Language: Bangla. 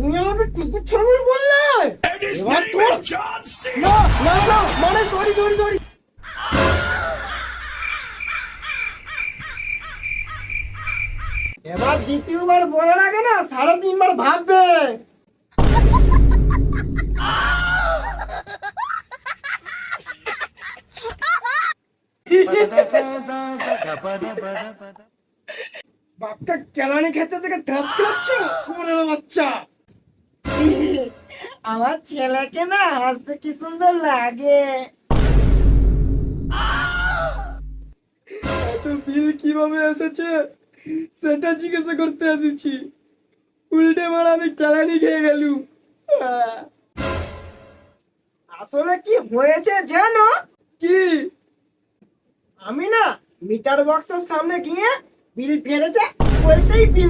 তুমি আমাকে কুকুর ছাগল বললে? এবার তোর না না না মানে সরি সরি সরি। এবার দ্বিতীয়বার বলার আগে না 3.5 বার ভাববে। বাপটা কেলানি খেতে থেকে দাঁত কেলাচ্ছ সোনার বাচ্চা। আমার ছেলেকে না হাসতে কি সুন্দর লাগে। এত বিল কিভাবে এসেছে সেটা জিজ্ঞাসা করতে এসেছি, উল্টে মার আমি কেলানি খেয়ে গেলুম। আসলে কি হয়েছে জানো? কি? আমি না মিটার বক্সের সামনে গিয়ে বিল ফেলেছে, বলতেই বিল